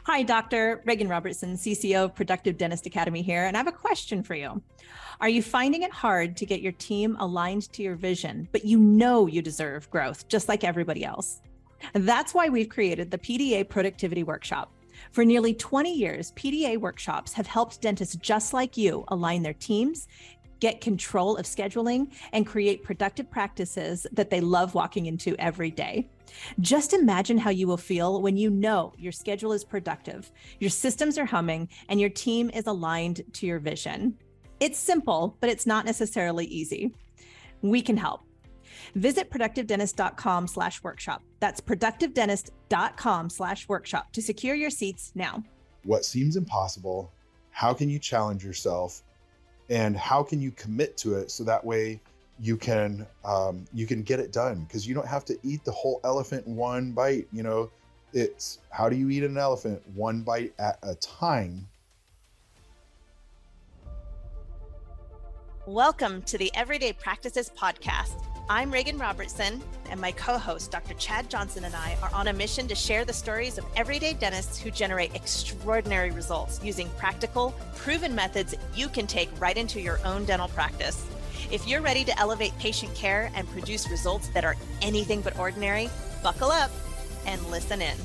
Hi, Dr. Reagan Robertson, CCO of Productive Dentist Academy here, and I have a question for you. Are you finding it hard to get your team aligned to your vision, but you know you deserve growth just like everybody else? That's why we've created the PDA Productivity Workshop. For nearly 20 years, PDA workshops have helped dentists just like you align their teams, get control of scheduling, and create productive practices that they love walking into every day. Just imagine how you will feel when you know your schedule is productive, your systems are humming, and your team is aligned to your vision. It's simple, but it's not necessarily easy. We can help. Visit productivedentist.com/workshop. That's productivedentist.com/workshop to secure your seats now. What seems impossible? How can you challenge yourself? And how can you commit to it so that way you can get it done? Because you don't have to eat the whole elephant in one bite. It's how do you eat an elephant one bite at a time? Welcome to the Everyday Practices Podcast. I'm Reagan Robertson, and my co-host, Dr. Chad Johnson, and I are on a mission to share the stories of everyday dentists who generate extraordinary results using practical, proven methods you can take right into your own dental practice. If you're ready to elevate patient care and produce results that are anything but ordinary, buckle up and listen in.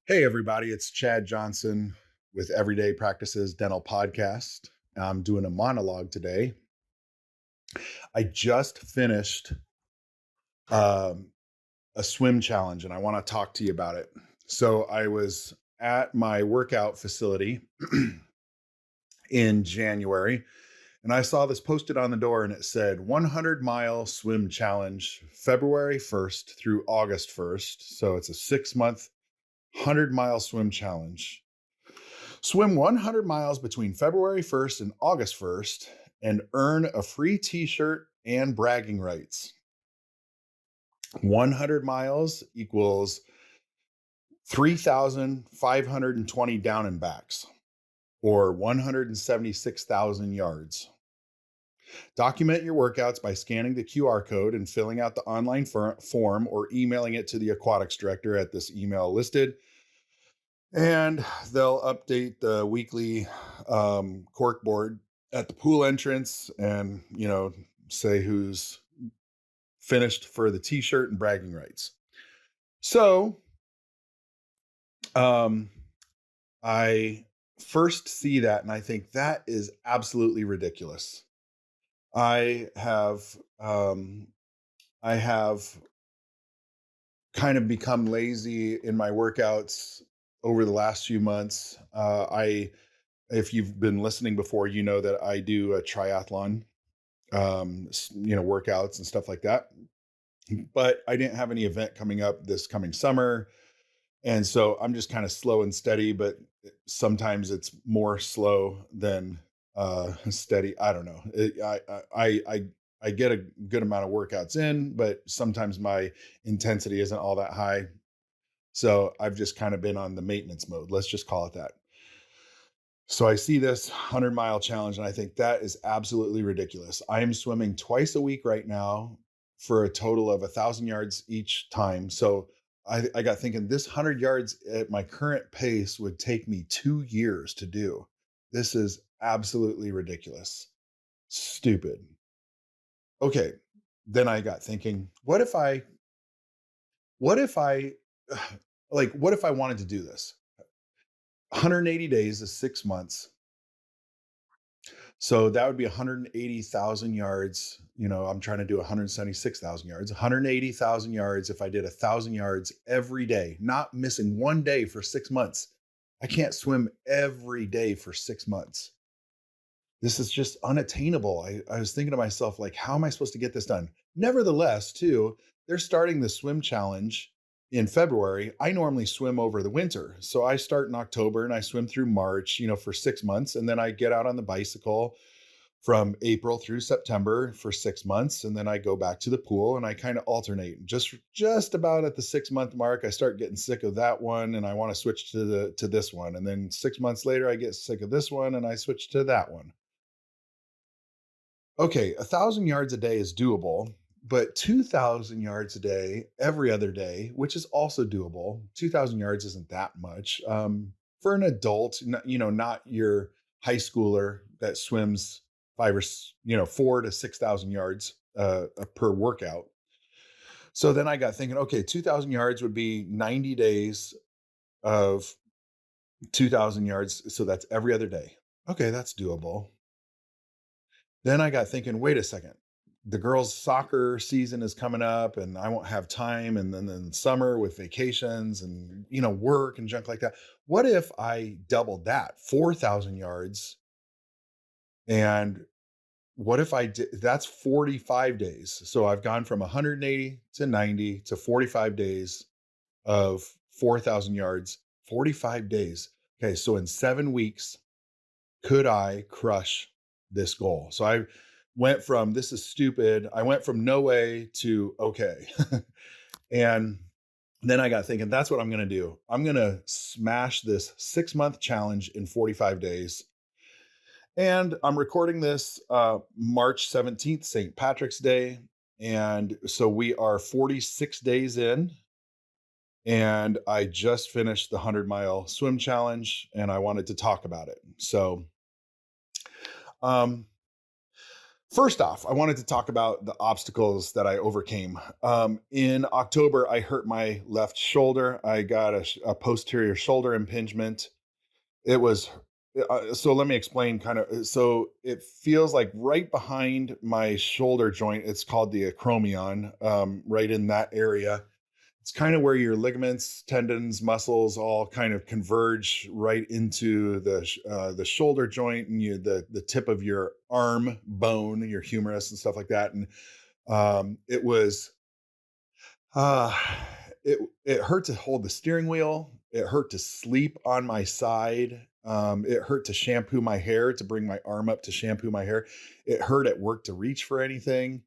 Hey, everybody, it's Chad Johnson with Everyday Practices Dental Podcast. I'm doing a monologue today. I just finished a swim challenge and I want to talk to you about it. So I was at my workout facility in January and I saw this posted on the door and it said 100-mile swim challenge, February 1st through August 1st. So it's a 6-month 100-mile swim challenge. Swim 100 miles between February 1st and August 1st and earn a free t-shirt and bragging rights. 100 miles equals 3,520 down and backs, or 176,000 yards. Document your workouts by scanning the QR code and filling out the online form or emailing it to the aquatics director at this email listed. And they'll update the weekly cork board at the pool entrance and, say who's finished for the t-shirt and bragging rights. So I first see that and I think that is absolutely ridiculous. I have kind of become lazy in my workouts over the last few months. If you've been listening before, you know that I do a triathlon, workouts and stuff like that. But I didn't have any event coming up this coming summer. And so I'm just kind of slow and steady, but sometimes it's more slow than steady. I don't know. I get a good amount of workouts in, but sometimes my intensity isn't all that high. So I've just kind of been on the maintenance mode. Let's just call it that. So I see this 100-mile challenge and I think that is absolutely ridiculous. I am swimming twice a week right now for a total of 1,000 yards each time. So I got thinking this 100 yards at my current pace would take me 2 years to do. This is absolutely ridiculous. Stupid. Okay. Then I got thinking, what if I wanted to do this? 180 days is 6 months. So that would be 180,000 yards. I'm trying to do 176,000 yards, 180,000 yards. If I did 1,000 yards every day, not missing one day for 6 months, I can't swim every day for 6 months. This is just unattainable. I was thinking to myself, like, how am I supposed to get this done? Nevertheless, too, they're starting the swim challenge in February. I normally swim over the winter. So I start in October and I swim through March, for 6 months. And then I get out on the bicycle from April through September for 6 months. And then I go back to the pool and I kind of alternate. Just about at the 6-month mark, I start getting sick of that one and I want to switch to this one. And then 6 months later, I get sick of this one and I switch to that one. okay, 1,000 yards a day is doable, but 2,000 yards a day, every other day, which is also doable. 2,000 yards isn't that much. For an adult, not your high schooler that swims 4 to 6,000 yards per workout. So then I got thinking, okay, 2,000 yards would be 90 days of 2,000 yards. So that's every other day. Okay, that's doable. Then I got thinking, wait a second. The girls' soccer season is coming up and I won't have time. And then summer with vacations and, work and junk like that. What if I doubled that 4,000 yards? And what if I did that's 45 days? So I've gone from 180 to 90 to 45 days of 4,000 yards, 45 days. Okay. So in 7 weeks, could I crush this goal? So I went from this is stupid. I went from no way to okay. And then I got thinking, that's what I'm going to do. I'm going to smash this 6 month challenge in 45 days. And I'm recording this March 17th, St. Patrick's Day. And so we are 46 days in. And I just finished the 100-mile swim challenge and I wanted to talk about it. So, um, first off, I wanted to talk about the obstacles that I overcame. In October, I hurt my left shoulder. I got a posterior shoulder impingement. It was so let me explain kind of so it feels like right behind my shoulder joint, it's called the acromion, right in that area. It's kind of where your ligaments, tendons, muscles all kind of converge right into the shoulder joint and the tip of your arm bone, your humerus and stuff like that. And it was uh, it hurt to hold the steering wheel. It hurt to sleep on my side. It hurt to shampoo my hair, to bring my arm up to shampoo my hair. It hurt at work to reach for anything.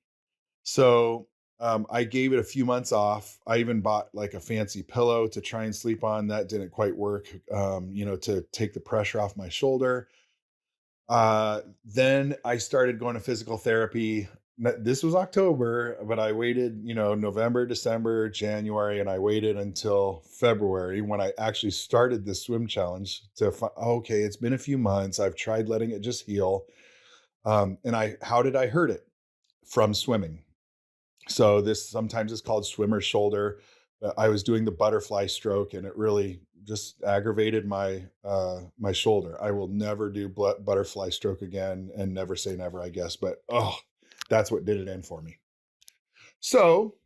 So I gave it a few months off. I even bought like a fancy pillow to try and sleep on. That didn't quite work, to take the pressure off my shoulder. Then I started going to physical therapy. This was October, but I waited, November, December, January, and I waited until February when I actually started this swim challenge okay, it's been a few months. I've tried letting it just heal. How did I hurt it? From swimming. So this sometimes is called swimmer's shoulder. I was doing the butterfly stroke, and it really just aggravated my shoulder. I will never do butterfly stroke again, and never say never, I guess. But that's what did it in for me. So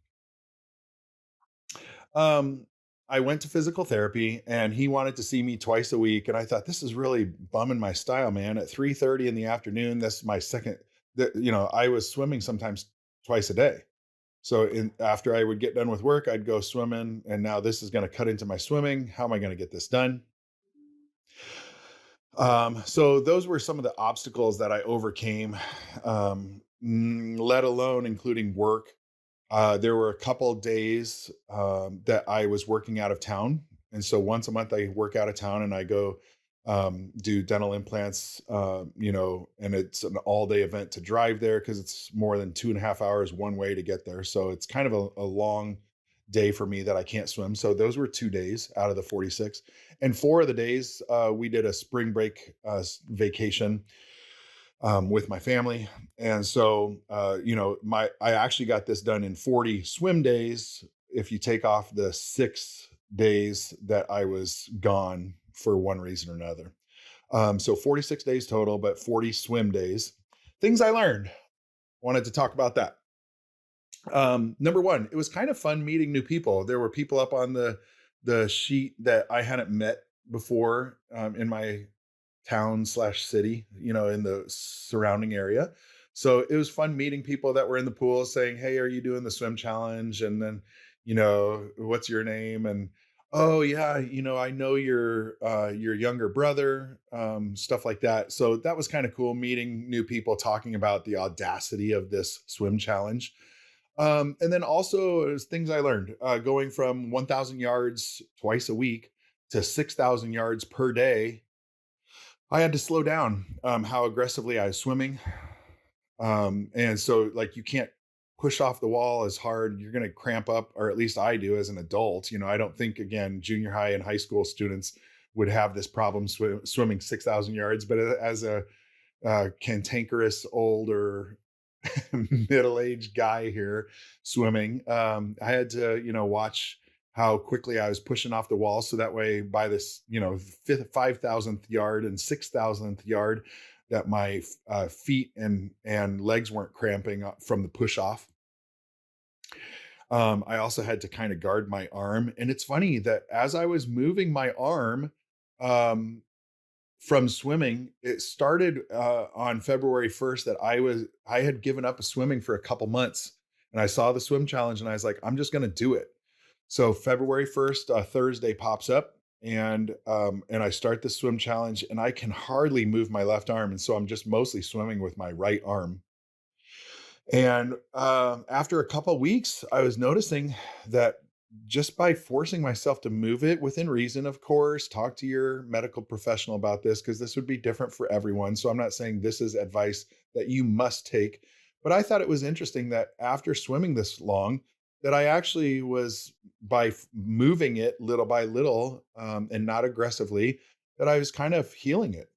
um, I went to physical therapy, and he wanted to see me twice a week. And I thought this is really bumming my style, man. At 3:30 in the afternoon, that's my second. I was swimming sometimes twice a day. So after I would get done with work, I'd go swimming, and now this is going to cut into my swimming. How am I going to get this done? So those were some of the obstacles that I overcame, let alone including work. There were a couple days that I was working out of town. And so once a month, I work out of town and I go do dental implants, and it's an all day event to drive there because it's more than 2.5 hours one way to get there. So it's kind of a long day for me that I can't swim. So those were 2 days out of the 46. And 4 of the days, we did a spring break vacation with my family. And so, I actually got this done in 40 swim days. If you take off the 6 days that I was gone for one reason or another. So 46 days total, but 40 swim days. Things I learned. Wanted to talk about that. Number one, it was kind of fun meeting new people. There were people up on the sheet that I hadn't met before in my town/city, in the surrounding area. So it was fun meeting people that were in the pool saying, "Hey, are you doing the swim challenge?" And then, what's your name? And oh yeah, I know your younger brother, stuff like that. So that was kind of cool meeting new people, talking about the audacity of this swim challenge. And then also there's things I learned going from 1,000 yards twice a week to 6,000 yards per day. I had to slow down how aggressively I was swimming. And so like you can't push off the wall as hard. You're going to cramp up, or at least I do as an adult. I don't think, again, junior high and high school students would have this problem swimming 6,000 yards, but as a cantankerous older middle-aged guy here swimming, I had to, watch how quickly I was pushing off the wall. So that way by this, 5,000th yard and 6,000th yard, that my feet and legs weren't cramping up from the push off. I also had to kind of guard my arm. And it's funny that as I was moving my arm, um, from swimming, it started on February 1st that I had given up swimming for a couple months, and I saw the swim challenge and I was like, I'm just going to do it. So February 1st, Thursday pops up, and I start the swim challenge, and I can hardly move my left arm, and so I'm just mostly swimming with my right arm. And after a couple of weeks, I was noticing that just by forcing myself to move it within reason, of course, talk to your medical professional about this because this would be different for everyone. So I'm not saying this is advice that you must take, but I thought it was interesting that after swimming this long, that I actually was by moving it little by little, and not aggressively, that I was kind of healing it.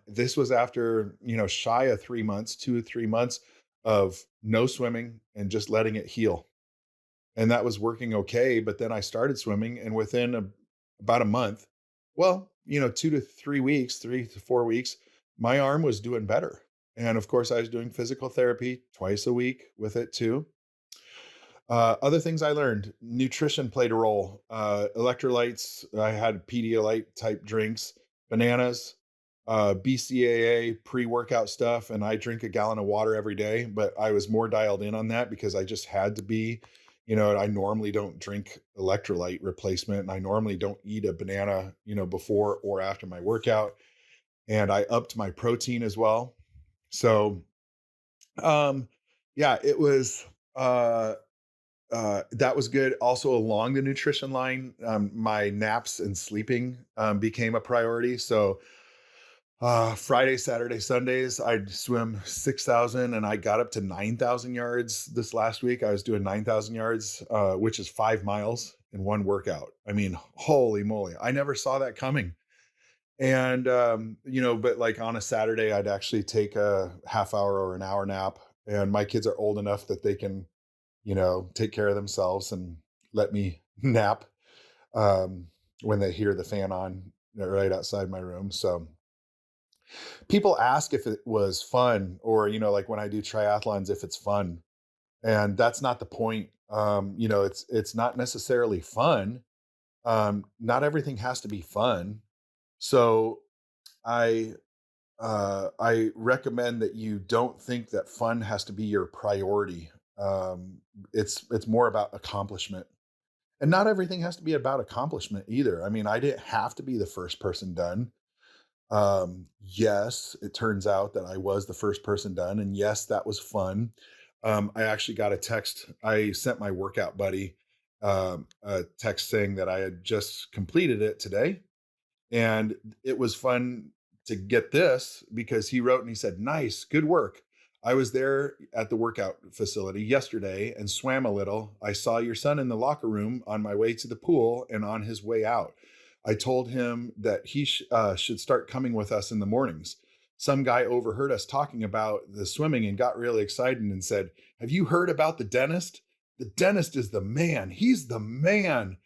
This was after, shy of 3 months, 2 or 3 months of no swimming and just letting it heal. And that was working okay. But then I started swimming, and within about a month, well, 2 to 3 weeks, 3 to 4 weeks, my arm was doing better. And of course, I was doing physical therapy twice a week with it too. Other things I learned, nutrition played a role. Electrolytes, I had Pedialyte type drinks, bananas, BCAA pre-workout stuff, and I drink a gallon of water every day. But I was more dialed in on that because I just had to be. I normally don't drink electrolyte replacement, and I normally don't eat a banana, before or after my workout. And I upped my protein as well. So, um, yeah, it was. That was good. Also, along the nutrition line, my naps and sleeping became a priority. So, Friday, Saturday, Sundays, I'd swim 6,000, and I got up to 9,000 yards this last week. I was doing 9,000 yards, which is 5 miles in one workout. I mean, holy moly. I never saw that coming. And, but like on a Saturday, I'd actually take a half hour or an hour nap. And my kids are old enough that they can, take care of themselves and let me nap when they hear the fan on right outside my room. So people ask if it was fun, or, like when I do triathlons, if it's fun. And that's not the point. It's not necessarily fun. Not everything has to be fun. So I I recommend that you don't think that fun has to be your priority. It's more about accomplishment. And not everything has to be about accomplishment either. I mean, I didn't have to be the first person done. Yes, it turns out that I was the first person done, and yes, that was fun. I actually got a text. I sent my workout buddy a text saying that I had just completed it today, and it was fun to get this because he wrote and he said, "Nice, good work. I was there at the workout facility yesterday and swam a little. I saw your son in the locker room on my way to the pool and on his way out. I told him that he should start coming with us in the mornings. Some guy overheard us talking about the swimming and got really excited and said, 'Have you heard about the dentist? The dentist is the man. He's the man.'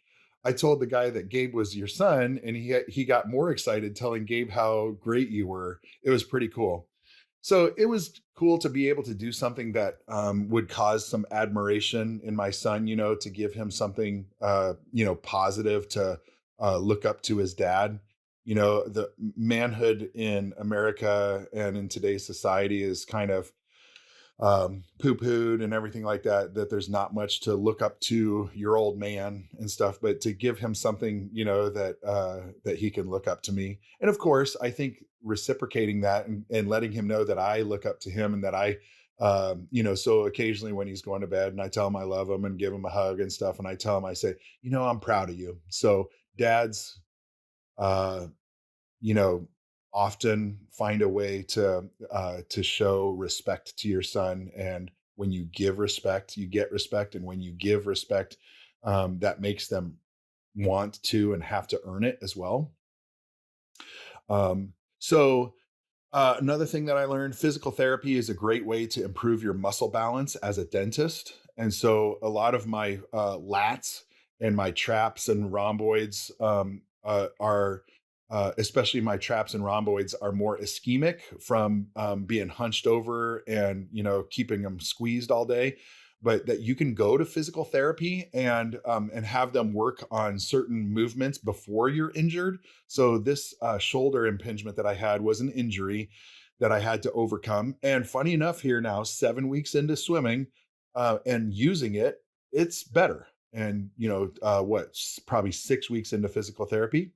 I told the guy that Gabe was your son, and he got more excited telling Gabe how great you were. It was pretty cool." So it was cool to be able to do something that would cause some admiration in my son, to give him something, positive to look up to his dad. The manhood in America and in today's society is kind of poo-pooed and everything like that, that there's not much to look up to your old man and stuff, but to give him something, that he can look up to me. And of course, I think reciprocating that and letting him know that I look up to him, and that I, so occasionally when he's going to bed and I tell him I love him and give him a hug and stuff, and I tell him, I say, I'm proud of you. So dads, uh, you know, often find a way to show respect to your son. And when you give respect, you get respect. And when you give respect, that makes them want to and have to earn it as well. So another thing that I learned, physical therapy is a great way to improve your muscle balance as a dentist. And so a lot of my lats and my traps and rhomboids are, especially my traps and rhomboids, are more ischemic from being hunched over and, keeping them squeezed all day. But that you can go to physical therapy and have them work on certain movements before you're injured. So this shoulder impingement that I had was an injury that I had to overcome. And funny enough, here now, 7 weeks into swimming and using it, it's better. And probably 6 weeks into physical therapy.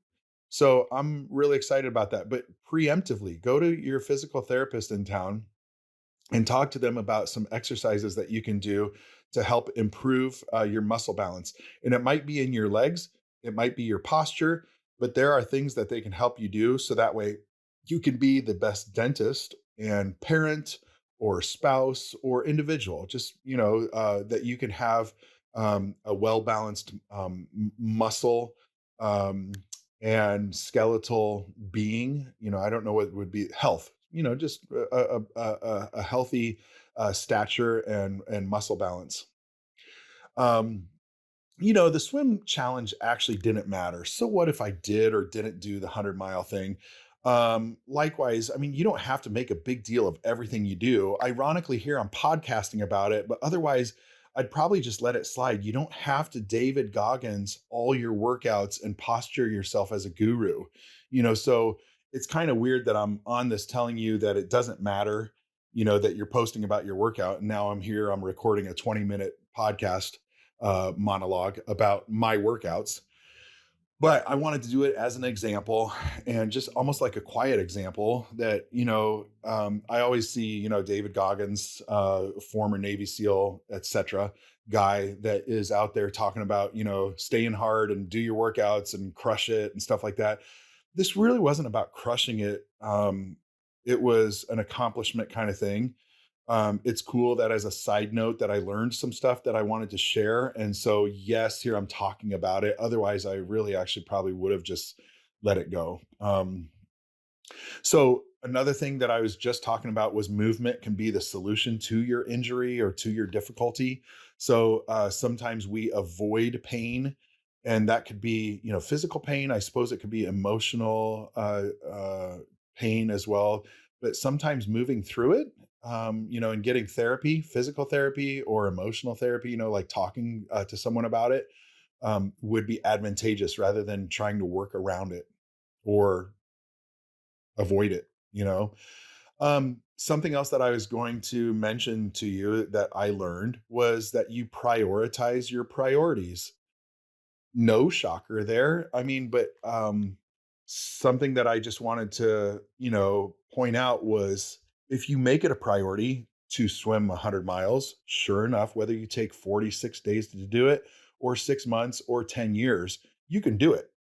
So I'm really excited about that. But preemptively, go to your physical therapist in town and talk to them about some exercises that you can do to help improve your muscle balance. And it might be in your legs, it might be your posture, but there are things that they can help you do so that way you can be the best dentist and parent or spouse or individual. Just, that you can have a well balanced muscle. And skeletal being, I don't know what would be health, just a healthy stature and muscle balance. Um, the swim challenge actually didn't matter. So what if I did or didn't do the 100-mile thing? Likewise, I mean, you don't have to make a big deal of everything you do. Ironically, here I'm podcasting about it, but otherwise, I'd probably just let it slide. You don't have to David Goggins all your workouts and posture yourself as a guru. So it's kind of weird that I'm on this telling you that it doesn't matter, that you're posting about your workout. And now I'm recording a 20-minute podcast monologue about my workouts. But I wanted to do it as an example and just almost like a quiet example that, I always see, David Goggins, former Navy SEAL, etc., guy that is out there talking about, staying hard and do your workouts and crush it and stuff like that. This really wasn't about crushing it. It was an accomplishment kind of thing. It's cool that as a side note that I learned some stuff that I wanted to share. And so, yes, here I'm talking about it. Otherwise, I really actually probably would have just let it go. So another thing that I was just talking about was movement can be the solution to your injury or to your difficulty. So sometimes we avoid pain, and that could be, physical pain. I suppose it could be emotional pain as well. But sometimes moving through it, and getting therapy, physical therapy or emotional therapy, like talking to someone about it, would be advantageous rather than trying to work around it or avoid it. Something else that I was going to mention to you that I learned was that you prioritize your priorities. No shocker there. I mean, but something that I just wanted to, point out was if you make it a priority to swim 100 miles, sure enough, whether you take 46 days to do it or 6 months or 10 years, you can do it.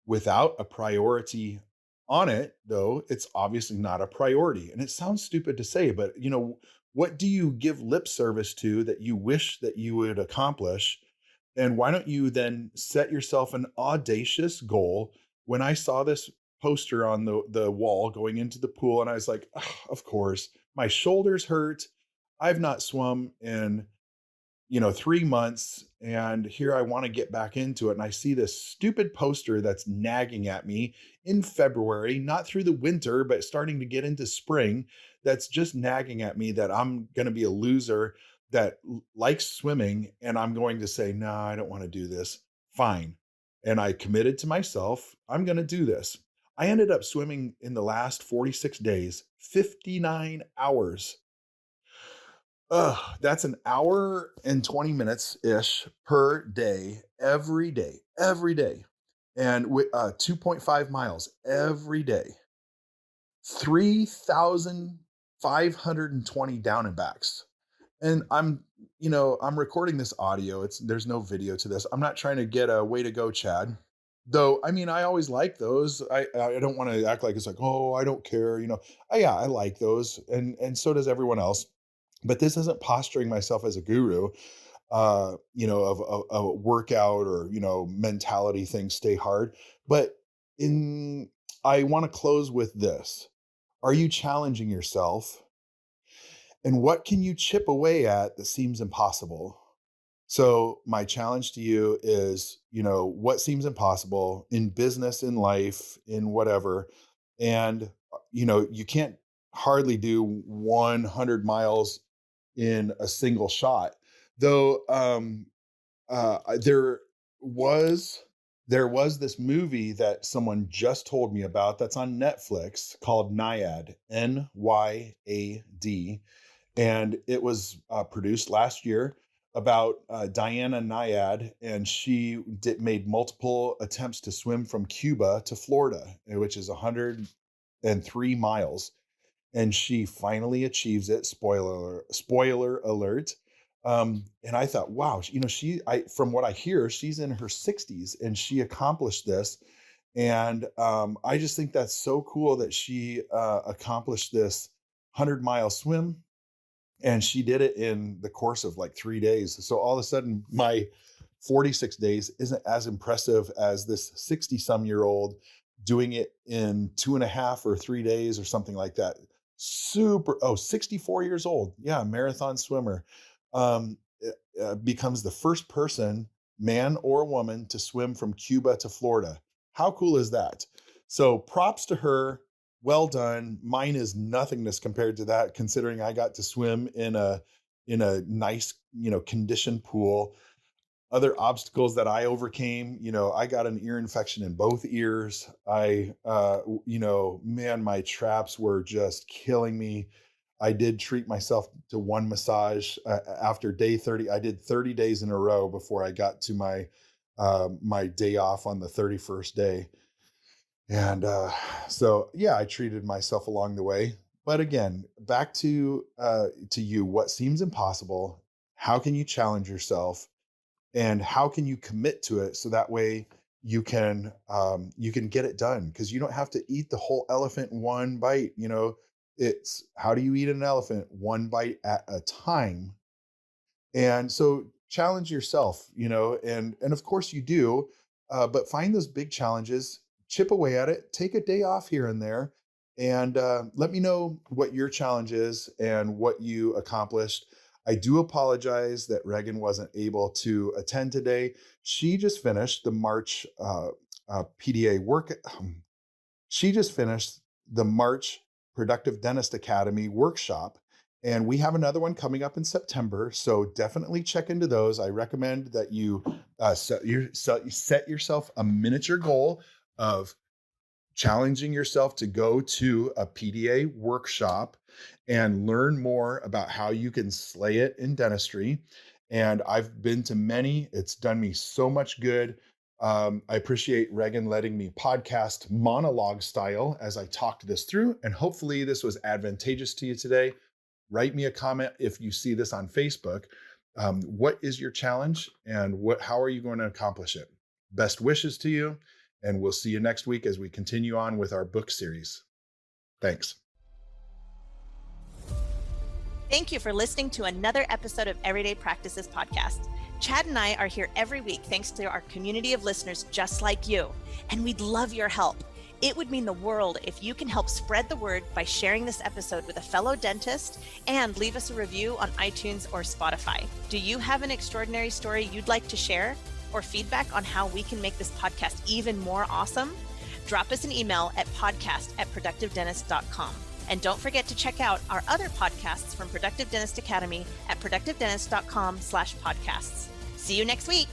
Without a priority on it, though, it's obviously not a priority. And it sounds stupid to say, but what do you give lip service to that you wish that you would accomplish? And why don't you then set yourself an audacious goal? When I saw this poster on the wall going into the pool, and I was like, "Ugh, of course, my shoulders hurt. I've not swum in 3 months, and here I want to get back into it. And I see this stupid poster that's nagging at me in February, not through the winter, but starting to get into spring, that's just nagging at me that I'm going to be a loser that likes swimming. And I'm going to say, no, I don't want to do this. Fine. And I committed to myself, I'm going to do this. I ended up swimming in the last 46 days, 59 hours. That's an hour and 20 minutes ish per day, every day. And with 2.5 miles every day, 3,520 down and backs. And I'm recording this audio. There's no video to this. I'm not trying to get a way to go, Chad. Though, I mean, I always like those. I don't want to act like it's like, oh, I don't care, Yeah, I like those, and so does everyone else. But this isn't posturing myself as a guru, of a workout or mentality thing. Stay hard, but in I want to close with this: are you challenging yourself, and what can you chip away at that seems impossible? So my challenge to you is, what seems impossible in business, in life, in whatever. And, you can't hardly do 100 miles in a single shot. Though there was this movie that someone just told me about that's on Netflix called Nyad, Nyad, and it was produced last year about Diana Nyad, and she made multiple attempts to swim from Cuba to Florida, which is 103 miles, and she finally achieves it. Spoiler alert. And I thought, wow, from what I hear, she's in her 60s and she accomplished this. And I just think that's so cool that she accomplished this 100-mile swim, and she did it in the course of like 3 days. So all of a sudden, my 46 days isn't as impressive as this 60-some-year-old doing it in 2.5 or 3 days or something like that. 64 years old. Yeah, marathon swimmer. Becomes the first person, man or woman, to swim from Cuba to Florida. How cool is that? So props to her. Well done. Mine is nothingness compared to that, considering I got to swim in a nice, conditioned pool. Other obstacles that I overcame, I got an ear infection in both ears. Man, my traps were just killing me. I did treat myself to one massage after day 30. I did 30 days in a row before I got to my day off on the 31st day. And so, yeah, I treated myself along the way. But again, back to you, what seems impossible, how can you challenge yourself, and how can you commit to it so that way you can get it done? Because you don't have to eat the whole elephant in one bite. It's how do you eat an elephant? One bite at a time. And so challenge yourself, and of course you do, but find those big challenges, chip away at it, take a day off here and there, and let me know what your challenge is and what you accomplished. I do apologize that Regan wasn't able to attend today. She just finished the March PDA work. She just finished the March Productive Dentist Academy workshop, and we have another one coming up in September. So definitely check into those. I recommend that you set yourself a miniature goal of challenging yourself to go to a PDA workshop and learn more about how you can slay it in dentistry. And I've been to many. It's done me so much good. I appreciate Regan letting me podcast monologue style as I talked this through. And hopefully this was advantageous to you today. Write me a comment if you see this on Facebook. What is your challenge, and how are you going to accomplish it? Best wishes to you. And we'll see you next week as we continue on with our book series. Thanks. Thank you for listening to another episode of Everyday Practices Podcast. Chad and I are here every week thanks to our community of listeners just like you, and we'd love your help. It would mean the world if you can help spread the word by sharing this episode with a fellow dentist and leave us a review on iTunes or Spotify. Do you have an extraordinary story you'd like to share, or feedback on how we can make this podcast even more awesome? Drop us an email at podcast@productivedentist.com. And don't forget to check out our other podcasts from Productive Dentist Academy at productivedentist.com/podcasts. See you next week.